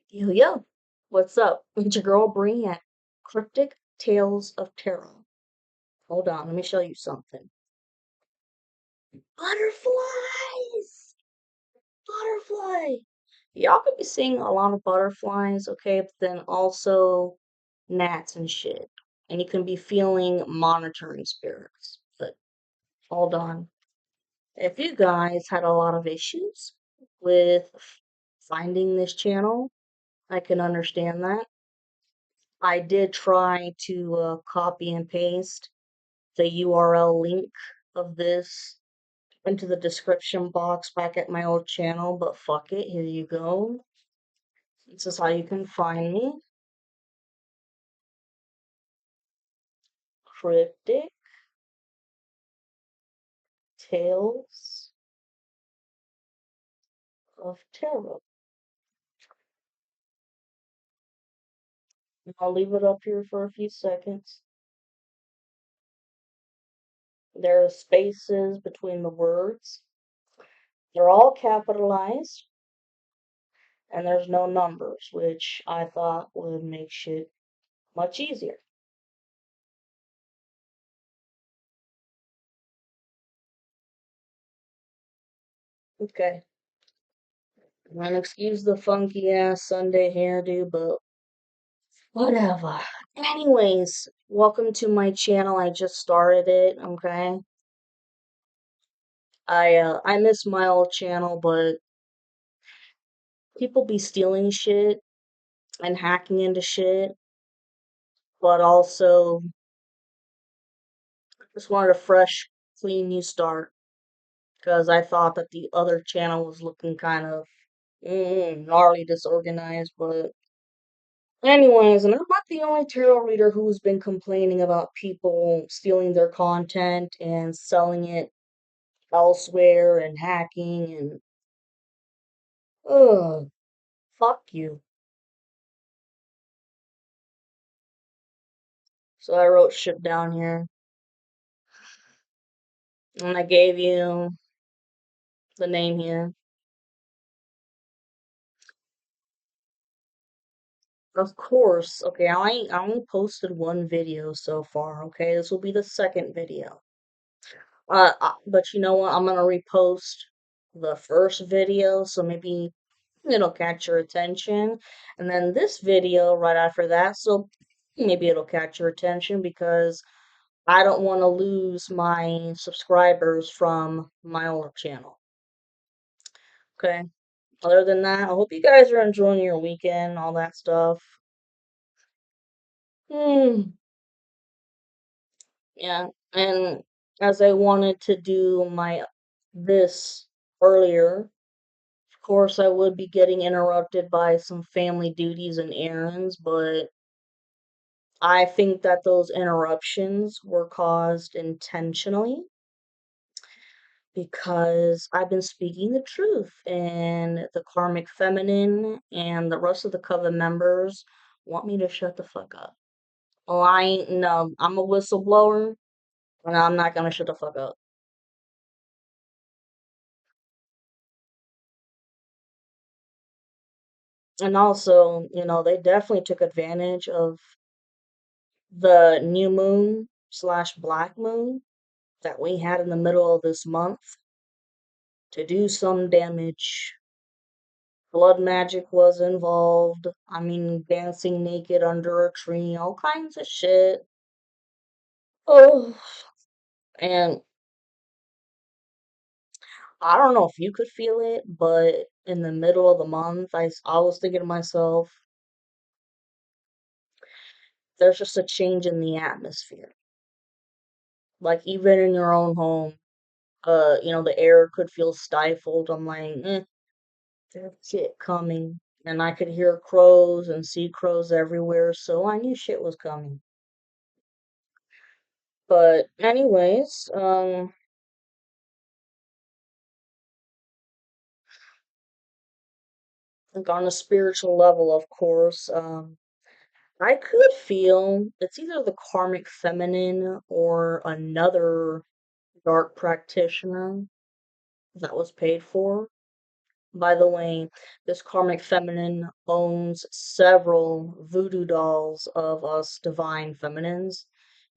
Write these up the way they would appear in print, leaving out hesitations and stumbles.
Yo, yo, what's up? It's your girl Bree at Cryptic Tales of Tarot. Hold on, let me show you something. Butterflies! Butterfly! Y'all could be seeing a lot of butterflies, okay, but then also gnats and shit. And you can be feeling monitoring spirits. But hold on. If you guys had a lot of issues with finding this channel, I can understand that. I did try to copy and paste the URL link of this into the description box back at my old channel, but fuck it, here you go. This is how you can find me. Cryptic Tales of Tarot. I'll leave it up here for a few seconds. There are spaces between the words. They're all capitalized, and there's no numbers, which I thought would make shit much easier. Okay. And excuse the funky ass Sunday hairdo, but whatever. Anyways, welcome to my channel. I just started it, okay? I miss my old channel, but people be stealing shit and hacking into shit, but also just wanted a fresh, clean new start because I thought that the other channel was looking kind of gnarly disorganized, but anyways, and I'm not the only tarot reader who's been complaining about people stealing their content and selling it elsewhere and hacking and ugh, fuck you. So I wrote shit down here and I gave you the name here. Of course, okay, I only posted one video so far, okay? This will be the second video. But you know what? I'm gonna repost the first video, so maybe it'll catch your attention. And then this video right after that, so maybe it'll catch your attention because I don't want to lose my subscribers from my old channel. Okay. Other than that, I hope you guys are enjoying your weekend, all that stuff. Hmm. Yeah. And as I wanted to do this earlier, of course I would be getting interrupted by some family duties and errands, but I think that those interruptions were caused intentionally because I've been speaking the truth, and the karmic feminine and the rest of the coven members want me to shut the fuck up. Well, I ain't no, I'm a whistleblower, and I'm not gonna shut the fuck up. And also, they definitely took advantage of the new moon slash black moon that we had in the middle of this month to do some damage. Blood magic was involved. I mean, dancing naked under a tree, all kinds of shit. Oh, and I don't know if you could feel it, but in the middle of the month, I was thinking to myself, there's just a change in the atmosphere. Like, even in your own home, the air could feel stifled. I'm like, there's shit coming. And I could hear crows and see crows everywhere, so I knew shit was coming. But anyways, like on a spiritual level, of course, I could feel it's either the karmic feminine or another dark practitioner that was paid for. By the way, this karmic feminine owns several voodoo dolls of us divine feminines.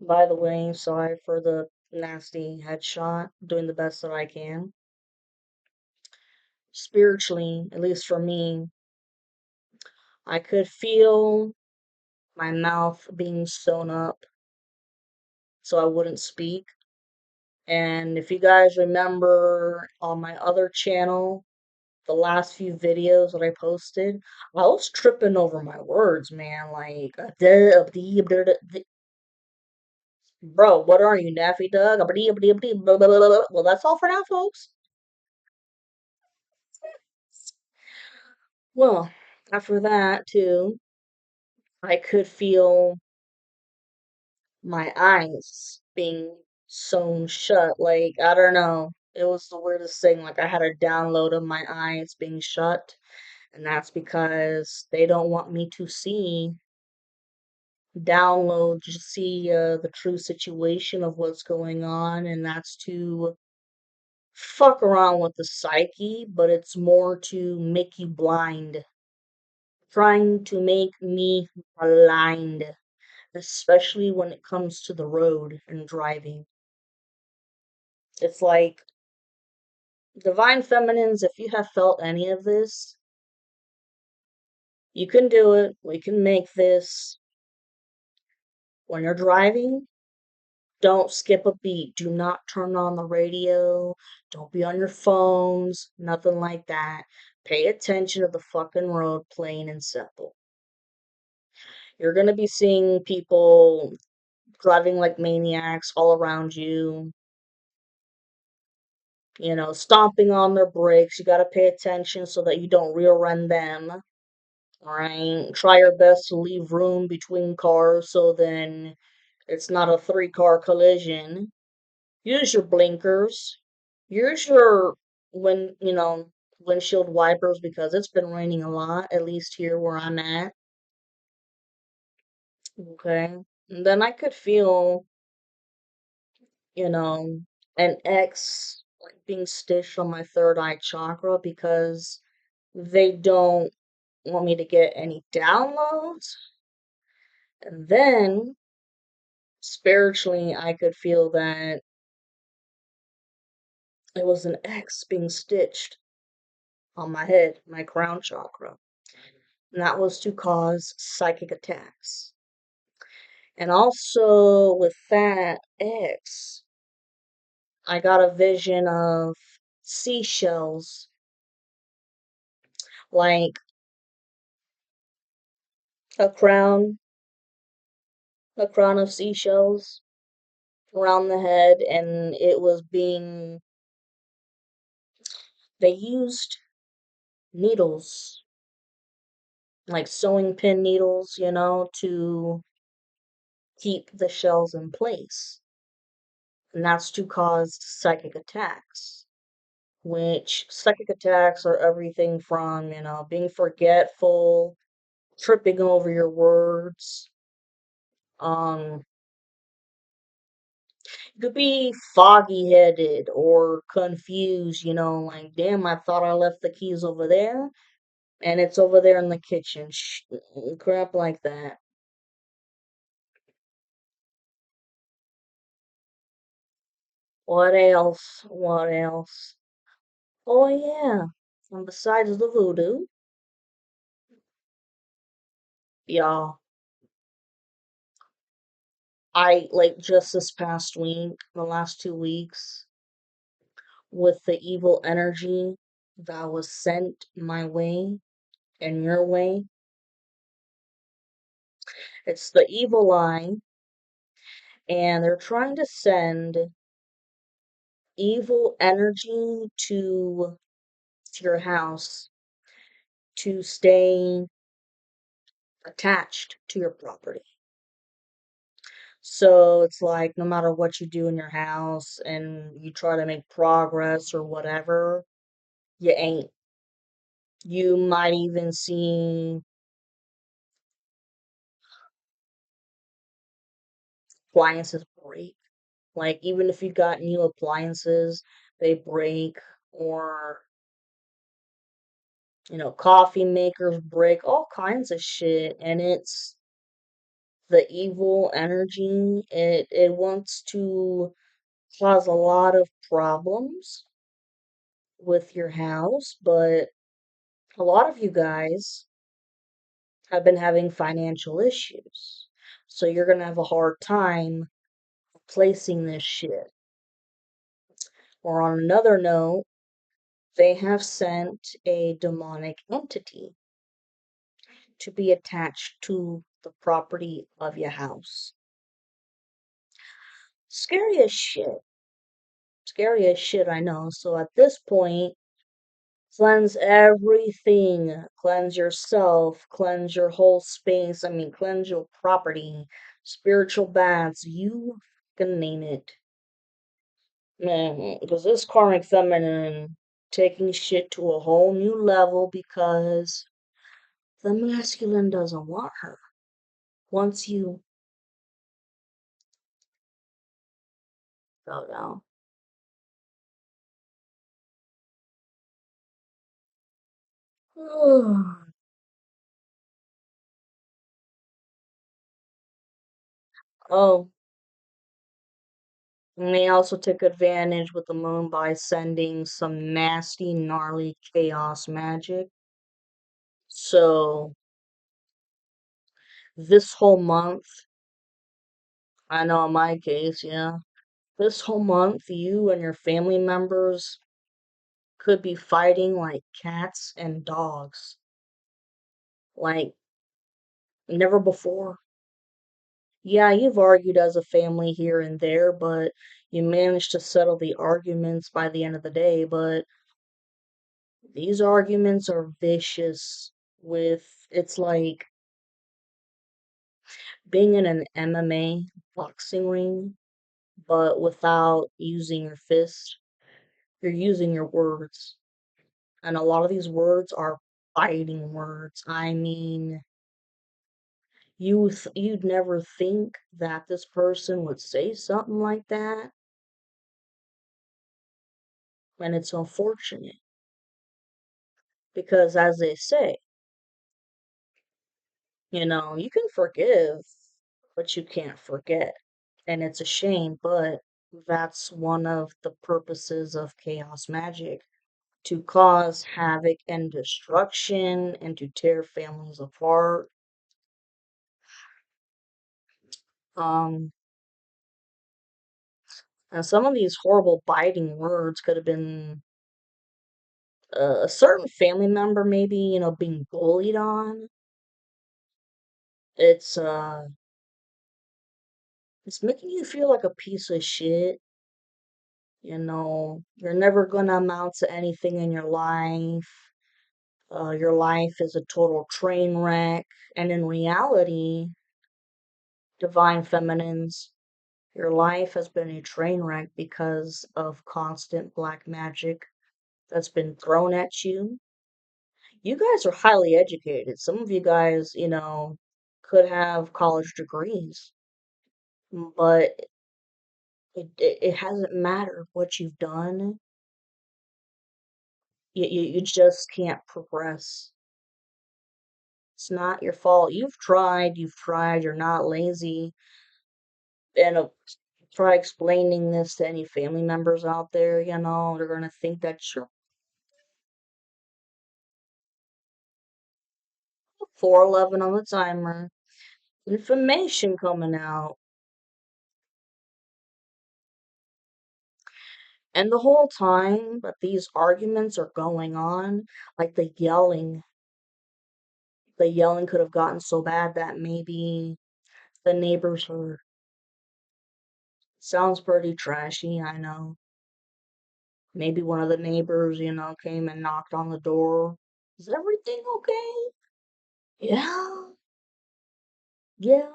By the way, sorry for the nasty headshot. Doing the best that I can. Spiritually, at least for me, I could feel my mouth being sewn up so I wouldn't speak. And if you guys remember on my other channel, the last few videos that I posted, I was tripping over my words, man. Like, bro, what are you, Daffy Duck? Well, that's all for now, folks. Well, after that, too, I could feel my eyes being sewn shut. Like, I don't know. It was the weirdest thing. Like, I had a download of my eyes being shut, and that's because they don't want me to download to see the true situation of what's going on, and that's to fuck around with the psyche, but it's more to make you blind. Trying to make me blind, especially when it comes to the road and driving. It's like divine feminines, if you have felt any of this, you can do it. We can make this. When you're driving, don't skip a beat. Do not turn on the radio. Don't be on your phones. Nothing like that. Pay attention to the fucking road, plain and simple. You're gonna be seeing people driving like maniacs all around you, stomping on their brakes. You gotta pay attention so that you don't rear end them. Alright? Try your best to leave room between cars so then it's not a three-car collision. Use your blinkers. Use your windshield wipers because it's been raining a lot, at least here where I'm at. Okay. And then I could feel, you know, an X like being stitched on my third eye chakra because they don't want me to get any downloads. And then spiritually, I could feel that it was an X being stitched on my head, my crown chakra. And that was to cause psychic attacks. And also with that X, I got a vision of seashells, like a crown, a crown of seashells around the head, and it was being, they used needles, like sewing pin needles, to keep the shells in place. And that's to cause psychic attacks, which psychic attacks are everything from, being forgetful, tripping over your words. Um, you could be foggy headed or confused, like, damn, I thought I left the keys over there, and it's over there in the kitchen. Crap like that. What else? What else? Oh, yeah. And besides the voodoo, y'all, I, like, just this past week, the last 2 weeks, with the evil energy that was sent my way and your way, it's the evil eye, and they're trying to send evil energy to your house to stay attached to your property. So it's like no matter what you do in your house and you try to make progress or whatever, you ain't. You might even see appliances break. Like even if you got new appliances, they break or Coffee makers break all kinds of shit, and it's the evil energy. It wants to cause a lot of problems with your house, but a lot of you guys have been having financial issues. So you're going to have a hard time replacing this shit. Or on another note, they have sent a demonic entity to be attached to the property of your house. Scary as shit. Scary as shit, I know. So at this point, cleanse everything. Cleanse yourself. Cleanse your whole space. I mean, cleanse your property. Spiritual baths. You can name it. Man, because this karmic feminine taking shit to a whole new level because the masculine doesn't want her. Once you go down. Oh, and they also took advantage with the moon by sending some nasty, gnarly chaos magic. So this whole month, I know in my case, yeah, this whole month, you and your family members could be fighting like cats and dogs, like never before. Yeah, you've argued as a family here and there, but you managed to settle the arguments by the end of the day. But these arguments are vicious it's like being in an MMA boxing ring, but without using your fist. You're using your words. And a lot of these words are biting words. I mean, you'd never think that this person would say something like that, and it's unfortunate because as they say, you can forgive, but you can't forget. And it's a shame, but that's one of the purposes of chaos magic, to cause havoc and destruction and to tear families apart. Um, and some of these horrible biting words could have been a certain family member, maybe, being bullied on. It's it's making you feel like a piece of shit. You're never gonna amount to anything in your life. Your life is a total train wreck. And in reality, divine feminines, your life has been a train wreck because of constant black magic that's been thrown at you. You guys are highly educated. Some of you guys, could have college degrees, but it hasn't mattered what you've done. You just can't progress. It's not your fault. You've tried, you're not lazy. And try explaining this to any family members out there, they're gonna think that you're 411 on the timer. Information coming out. And the whole time that these arguments are going on, like the yelling could have gotten so bad that maybe the neighbors were. Sounds pretty trashy, I know. Maybe one of the neighbors, came and knocked on the door. Is everything okay? Yeah, yeah,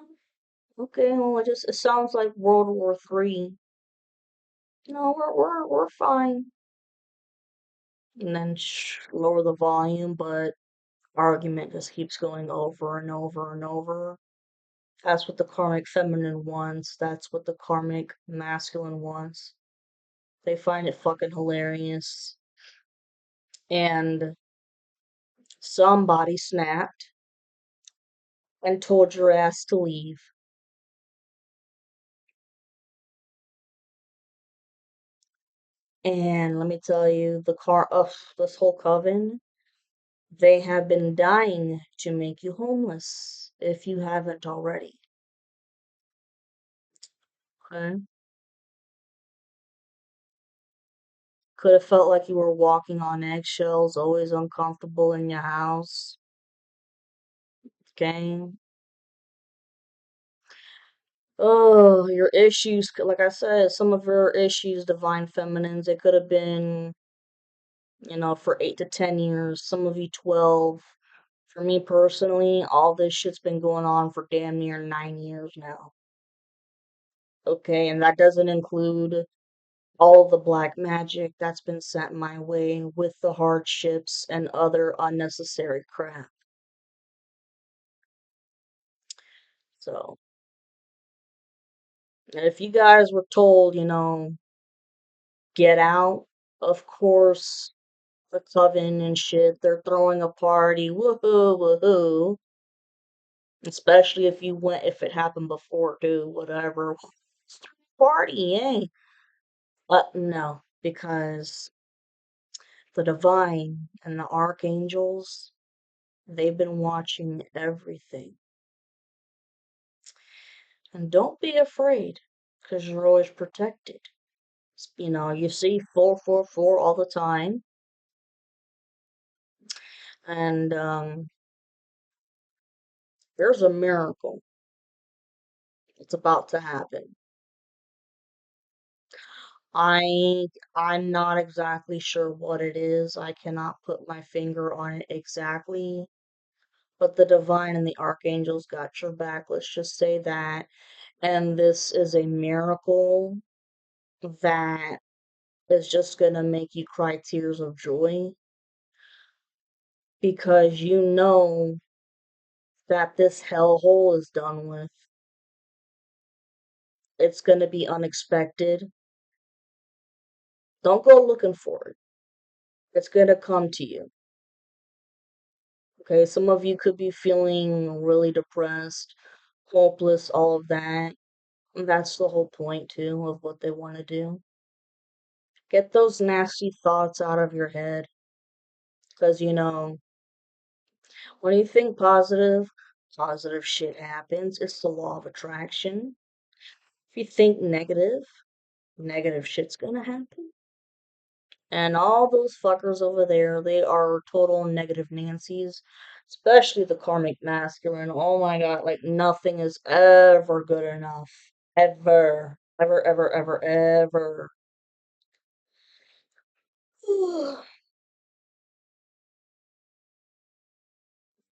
okay. Well, it sounds like World War III. No, we're fine. And then lower the volume, but argument just keeps going over and over and over. That's what the karmic feminine wants. That's what the karmic masculine wants. They find it fucking hilarious. And somebody snapped and told your ass to leave. And let me tell you, this whole coven, they have been dying to make you homeless if you haven't already. Okay? Could have felt like you were walking on eggshells, always uncomfortable in your house. Okay? Oh, your issues, like I said, some of your issues, divine feminines, it could have been, for 8 to 10 years, some of you 12. For me personally, all this shit's been going on for damn near 9 years now. Okay, and that doesn't include all the black magic that's been sent my way with the hardships and other unnecessary crap. So, if you guys were told, get out, of course, the coven and shit, they're throwing a party, woohoo, woohoo. Especially if it happened before, too, whatever. Party, eh? But no, because the divine and the archangels, they've been watching everything. And don't be afraid, because you're always protected. You see 444 all the time, and there's a miracle. It's about to happen. I'm not exactly sure what it is. I cannot put my finger on it exactly, but the divine and the archangels got your back. Let's just say that. And this is a miracle that is just gonna make you cry tears of joy because you know that this hellhole is done with. It's gonna be unexpected. Don't go looking for it. It's gonna come to you. Okay, some of you could be feeling really depressed, hopeless, all of that. And that's the whole point, too, of what they want to do. Get those nasty thoughts out of your head. Because, when you think positive, positive shit happens. It's the law of attraction. If you think negative, negative shit's gonna happen. And all those fuckers over there, they are total negative Nancy's, especially the karmic masculine. Oh my god, like nothing is ever good enough. Ever. Ever, ever, ever, ever.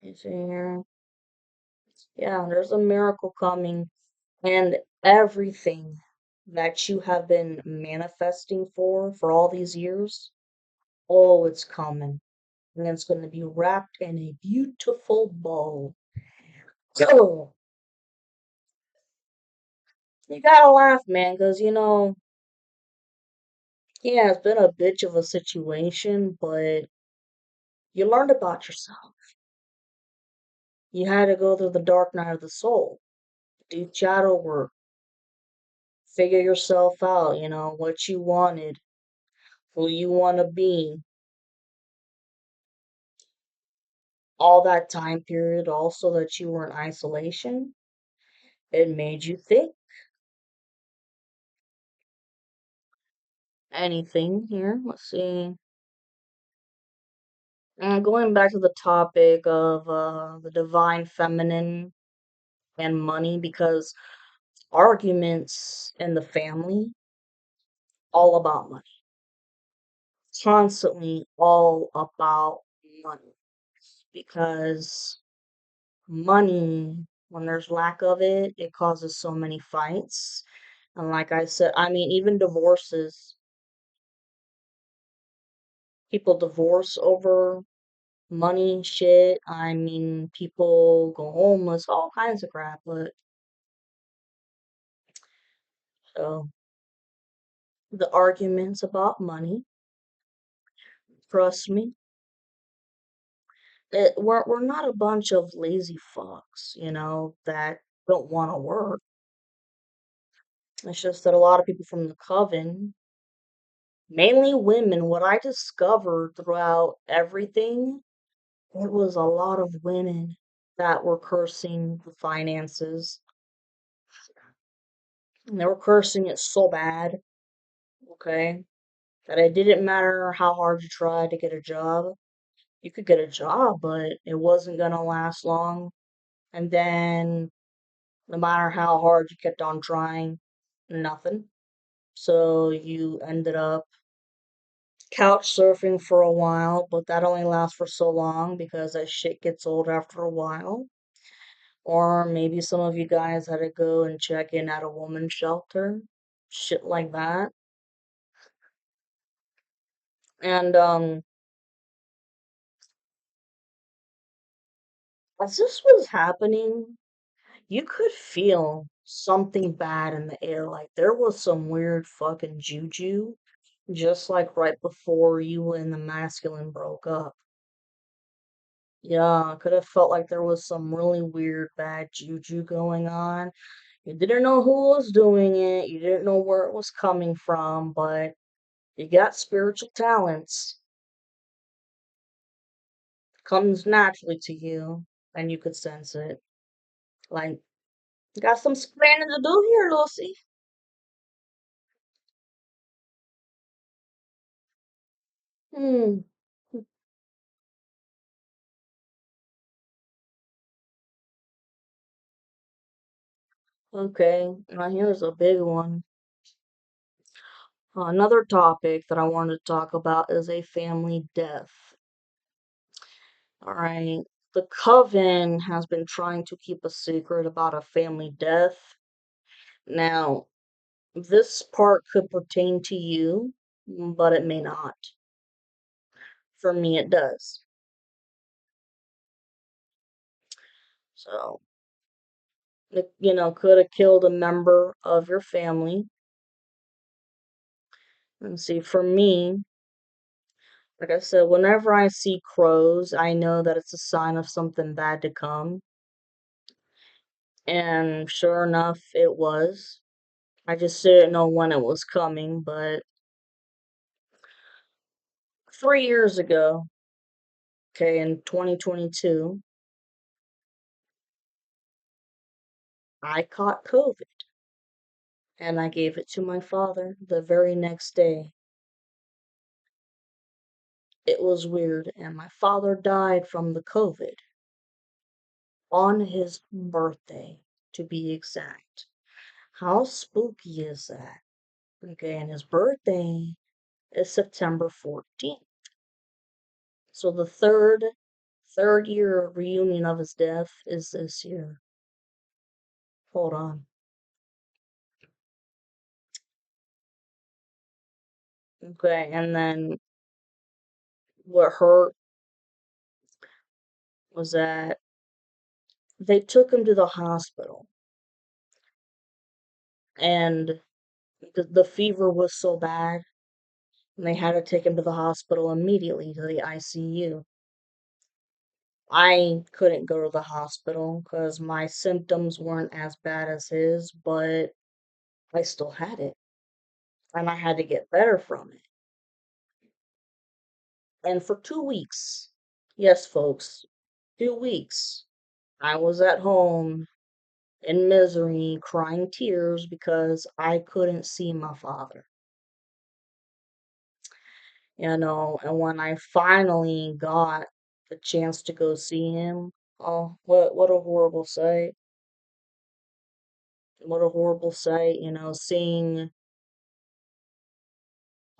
You see here? Yeah, there's a miracle coming. And everything that you have been manifesting for all these years, oh, it's coming. And it's going to be wrapped in a beautiful bow. So, you gotta laugh, man, because, yeah, it's been a bitch of a situation, but you learned about yourself. You had to go through the dark night of the soul, do shadow work, figure yourself out, what you wanted, who you want to be. All that time period, also that you were in isolation, it made you think anything here. Let's see. Going back to the topic of the divine feminine and money, because arguments in the family, all about money. Constantly all about money. Because money, when there's lack of it, it causes so many fights. And like I said, I mean, even divorces, people divorce over money shit. I mean, people go homeless, all kinds of crap. But so the arguments about money, trust me, we're not a bunch of lazy fucks, that don't want to work. It's just that a lot of people from the coven, mainly women, what I discovered throughout everything, it was a lot of women that were cursing the finances. And they were cursing it so bad, okay, that it didn't matter how hard you tried to get a job. You could get a job, but it wasn't gonna last long. And then no matter how hard you kept on trying, nothing. So you ended up couch surfing for a while, but that only lasts for so long because that shit gets old after a while. Or maybe some of you guys had to go and check in at a woman's shelter, shit like that. And as this was happening, you could feel something bad in the air. Like there was some weird fucking juju, just like right before you and the masculine broke up. Yeah, I could have felt like there was some really weird bad juju going on. You didn't know who was doing it, you didn't know where it was coming from, but you got spiritual talents. Comes naturally to you, and you could sense it. Like, got some explaining to do here, Lucy. Hmm. Okay, now here's a big one. Another topic that I wanted to talk about is a family death. All right. The coven has been trying to keep a secret about a family death. Now, this part could pertain to you, but it may not. For me, it does. So, it, could have killed a member of your family. And see, for me, like I said, whenever I see crows, I know that it's a sign of something bad to come. And sure enough, it was. I just didn't know when it was coming, but 3 years ago, okay, in 2022, I caught COVID and I gave it to my father the very next day. It was weird, and my father died from the COVID on his birthday, to be exact. How spooky is that? Okay, and his birthday is September 14th. So the third year reunion of his death is this year. Hold on. Okay, and then what hurt was that they took him to the hospital, and the fever was so bad, and they had to take him to the hospital immediately to the ICU. I couldn't go to the hospital because my symptoms weren't as bad as his, but I still had it, and I had to get better from it. And for 2 weeks, yes, folks, 2 weeks, I was at home in misery, crying tears because I couldn't see my father. And when I finally got the chance to go see him, oh, what a horrible sight. What a horrible sight, seeing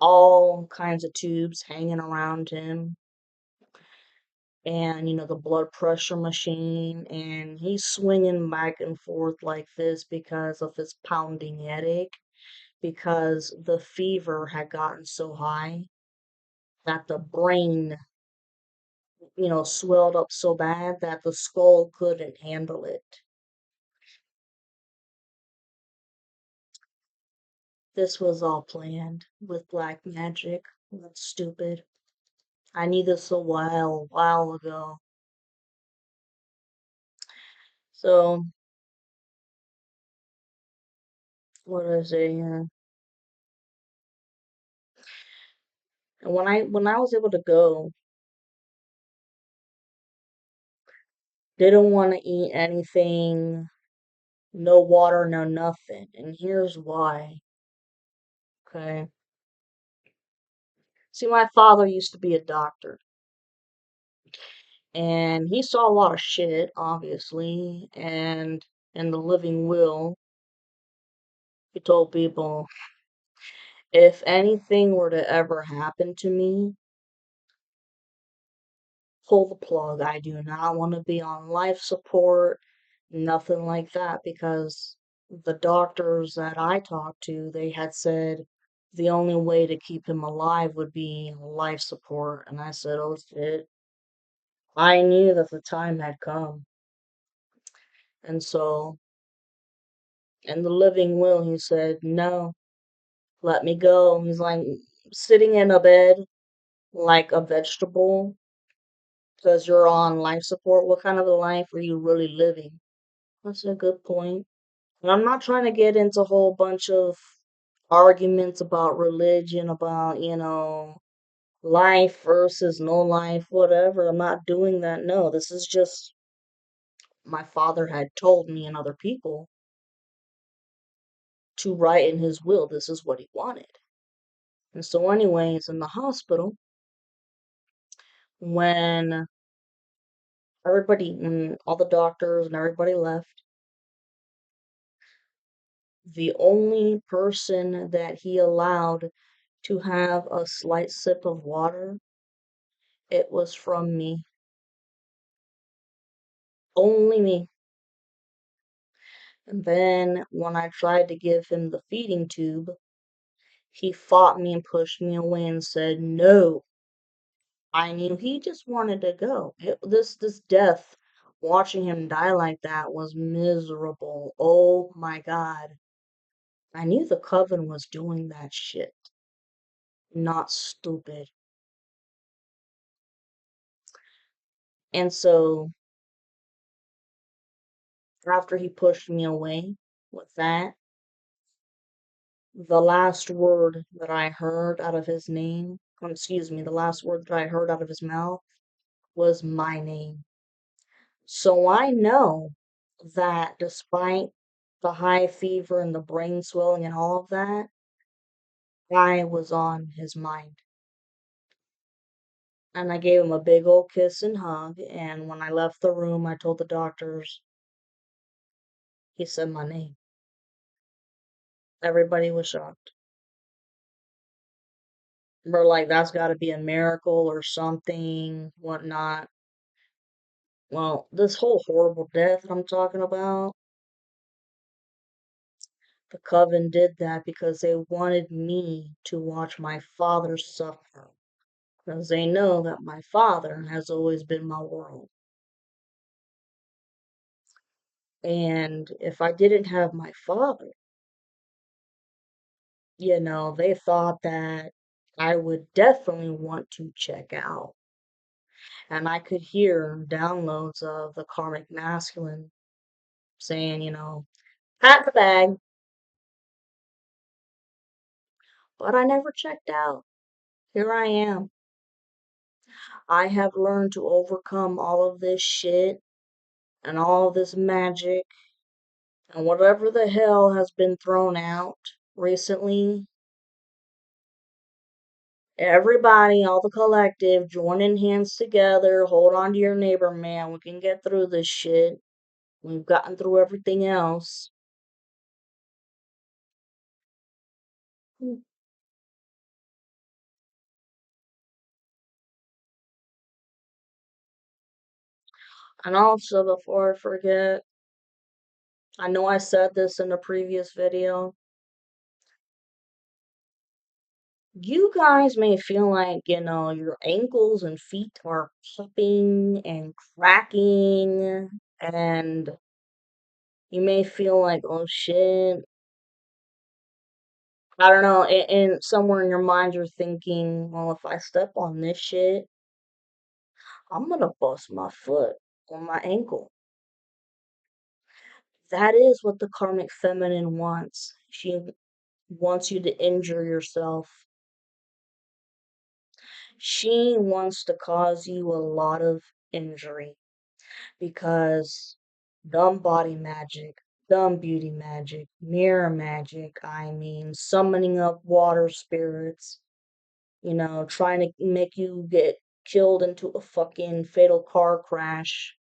all kinds of tubes hanging around him and the blood pressure machine, and he's swinging back and forth like this because of his pounding headache, because the fever had gotten so high that the brain swelled up so bad that the skull couldn't handle it. This was all planned with black magic. That's stupid. I knew this a while ago. So, what did I say here? And when I was able to go, didn't want to eat anything, no water, no nothing. And here's why. Okay. See, my father used to be a doctor, and he saw a lot of shit, obviously, and in the living will, he told people, if anything were to ever happen to me, pull the plug. I do not want to be on life support, nothing like that, because the doctors that I talked to, they had said the only way to keep him alive would be life support. And I said, oh shit. I knew that the time had come. And so, in the living will, he said, no, let me go. He's like sitting in a bed like a vegetable because you're on life support. What kind of a life are you really living? That's a good point. And I'm not trying to get into a whole bunch of arguments about religion, about, life versus no life, whatever. I'm not doing that. No, this is just my father had told me and other people to write in his will this is what he wanted. And so, anyways, in the hospital, when when all the doctors and everybody left, the only person that he allowed to have a slight sip of water, it was from me. Only me. And then when I tried to give him the feeding tube, he fought me and pushed me away and said, no. I knew he just wanted to go. This death, watching him die like that was miserable. Oh my God. I knew the coven was doing that shit. Not stupid. And so after he pushed me away with that, the last word that I heard out of his name, excuse me, the last word that I heard out of his mouth was my name. So I know that despite the high fever and the brain swelling and all of that, I was on his mind. And I gave him a big old kiss and hug. And when I left the room, I told the doctors, he said my name. Everybody was shocked. We're like, that's got to be a miracle or something, whatnot. Well, this whole horrible death I'm talking about, the coven did that because they wanted me to watch my father suffer. Because they know that my father has always been my world. And if I didn't have my father, they thought that I would definitely want to check out. And I could hear downloads of the karmic masculine saying, pack the bag. But I never checked out. Here I am. I have learned to overcome all of this shit and all of this magic and whatever the hell has been thrown out recently. Everybody, all the collective, joining hands together, hold on to your neighbor, man. We can get through this shit. We've gotten through everything else. And also, before I forget, I know I said this in a previous video. You guys may feel like, your ankles and feet are popping and cracking, and you may feel like, oh shit. I don't know, and somewhere in your mind you're thinking, well, if I step on this shit, I'm gonna bust my foot or my ankle. That is what the karmic feminine wants. She wants you to injure yourself. She wants to cause you a lot of injury because dumb body magic, dumb beauty magic, mirror magic, I mean, summoning up water spirits, trying to make you get killed into a fucking fatal car crash,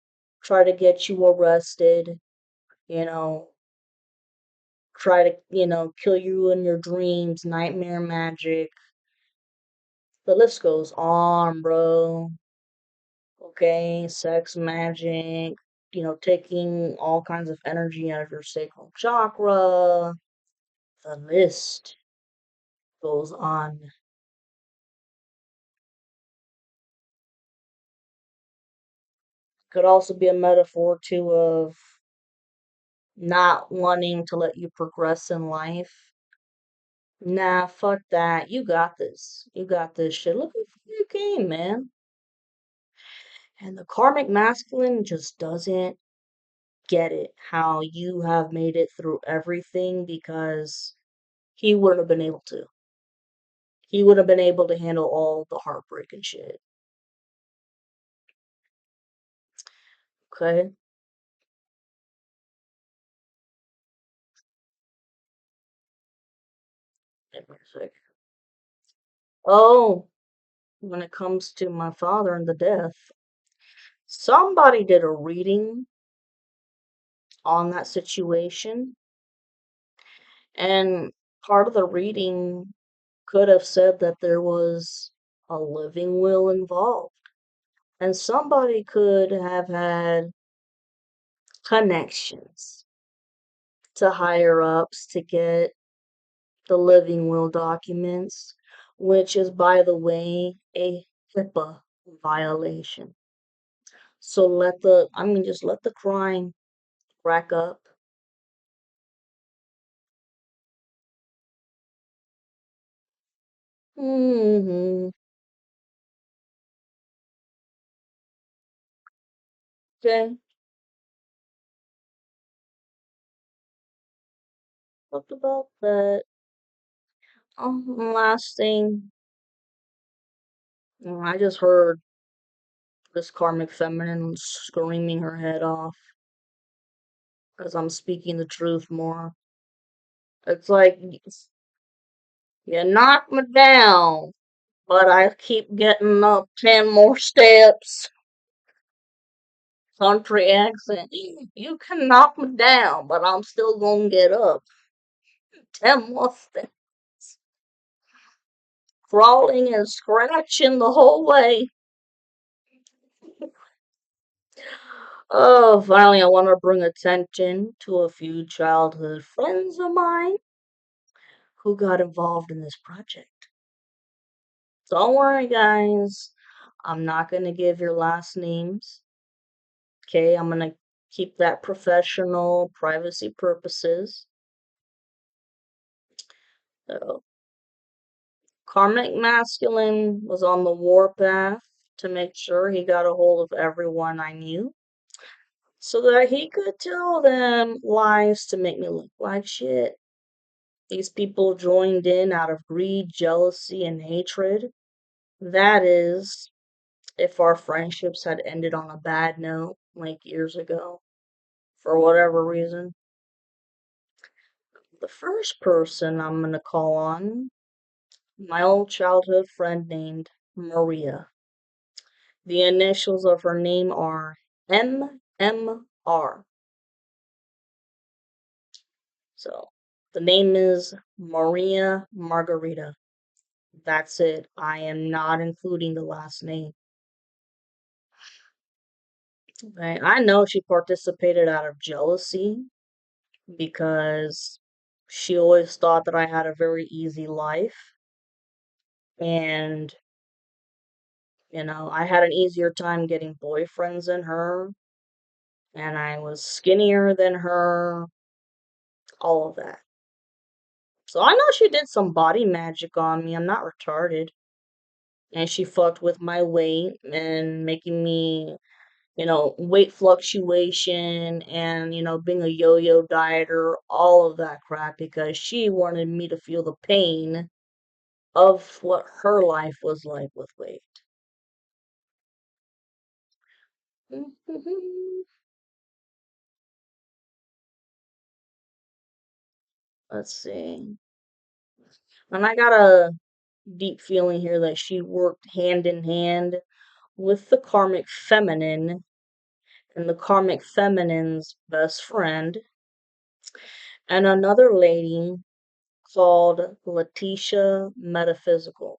try to get you arrested, you know, try to, kill you in your dreams, nightmare magic. The list goes on, bro. Okay, sex magic, taking all kinds of energy out of your sacral chakra. The list goes on. Could also be a metaphor too of not wanting to let you progress in life. Nah, fuck that. You got this. You got this shit. Look who you came, man. And the karmic masculine just doesn't get it how you have made it through everything because he wouldn't have been able to. He would have been able to handle all the heartbreak and shit. Okay? Give me a sec. Oh, when it comes to my father and the death, somebody did a reading on that situation, and part of the reading could have said that there was a living will involved. And somebody could have had connections to higher ups to get the living will documents, which is, by the way, a HIPAA violation. So just let the crime rack up. Hmm. Okay. Talked about that. Last thing, I just heard this karmic feminine screaming her head off because I'm speaking the truth more. It's like you knock me down, but I keep getting up 10 more steps. Country accent. You can knock me down, but I'm still gonna get up 10 more steps. Crawling and scratching the whole way. Oh, finally, I want to bring attention to a few childhood friends of mine who got involved in this project. Don't worry, guys. I'm not going to give your last names. Okay, I'm going to keep that professional, privacy purposes. So, karmic masculine was on the warpath to make sure he got a hold of everyone I knew so that he could tell them lies to make me look like shit. These people joined in out of greed, jealousy, and hatred. That is, if our friendships had ended on a bad note, like years ago, for whatever reason. The first person I'm going to call on, my old childhood friend named Maria. The initials of her name are MMR. So the name is Maria Margarita. That's it. I am not including the last name. Okay. I know she participated out of jealousy because she always thought that I had a very easy life. And, I had an easier time getting boyfriends than her. And I was skinnier than her. All of that. So I know she did some body magic on me. I'm not retarded. And she fucked with my weight and making me weight fluctuation and, being a yo-yo dieter, all of that crap because she wanted me to feel the pain of what her life was like with weight. Let's see. And I got a deep feeling here that she worked hand in hand with the karmic feminine and the karmic feminine's best friend and another lady called Letitia Metaphysical.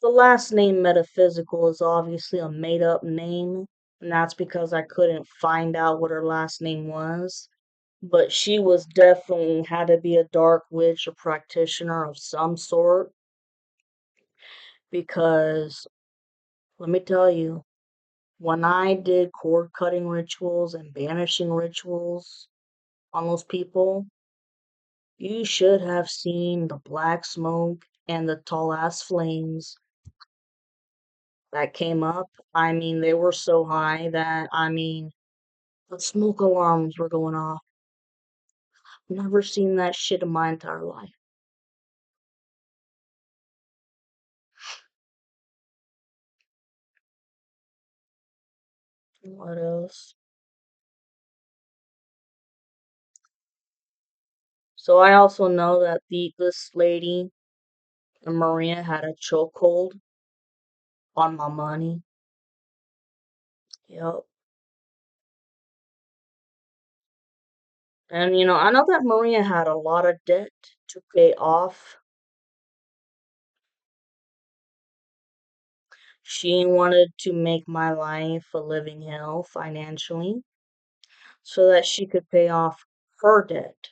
The last name Metaphysical is obviously a made up name, and that's because I couldn't find out what her last name was. But she was definitely had to be a dark witch or practitioner of some sort because let me tell you, when I did cord cutting rituals and banishing rituals on those people, you should have seen the black smoke and the tall ass flames that came up. I mean, they were so high that, the smoke alarms were going off. Never seen that shit in my entire life. What else? So I also know that this lady, Maria, had a chokehold on my money. Yep. And I know that Maria had a lot of debt to pay off. She wanted to make my life a living hell financially so that she could pay off her debt.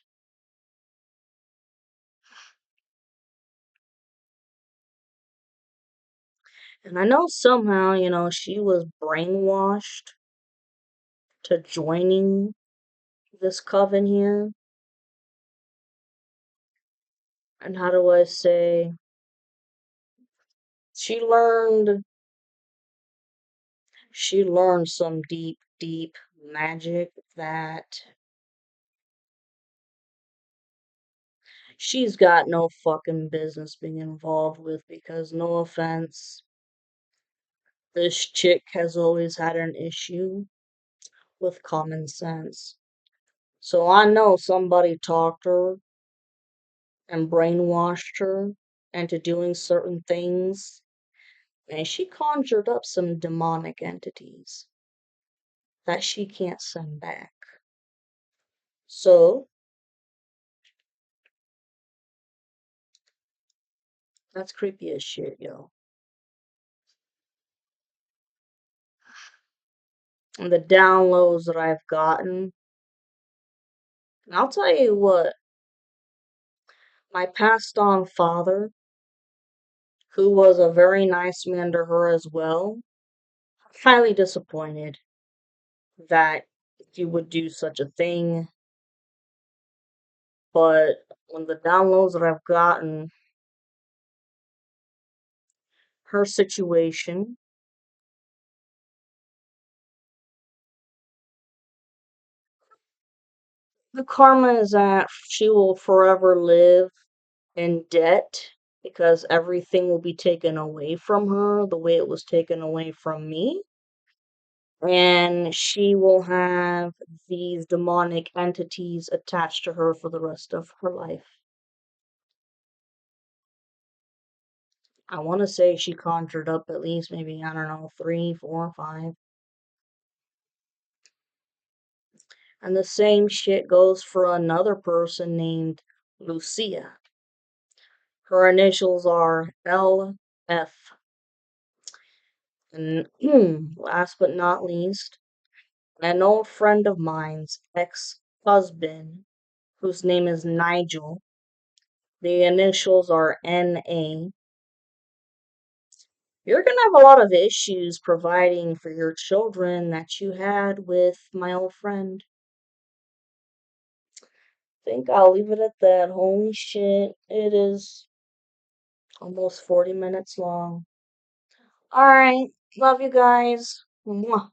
And I know somehow, she was brainwashed to joining this coven here. And how do I say? She learned she learned some deep, deep magic that she's got no fucking business being involved with because no offense, this chick has always had an issue with common sense. So I know somebody talked her and brainwashed her into doing certain things, and she conjured up some demonic entities that she can't send back. So that's creepy as shit, yo. And the downloads that I've gotten, and I'll tell you what, my passed on father, who was a very nice man to her as well, highly disappointed that you would do such a thing. But when the downloads that I've gotten, her situation, the karma is that she will forever live in debt because everything will be taken away from her the way it was taken away from me. And she will have these demonic entities attached to her for the rest of her life. I want to say she conjured up at least maybe, I don't know, three, four, five. And the same shit goes for another person named Lucia. Her initials are LF. And last but not least, an old friend of mine's ex husband, whose name is Nigel. The initials are NA. You're going to have a lot of issues providing for your children that you had with my old friend. Think I'll leave it at that. Holy shit, it is almost 40 minutes long. Alright, love you guys. Mwah.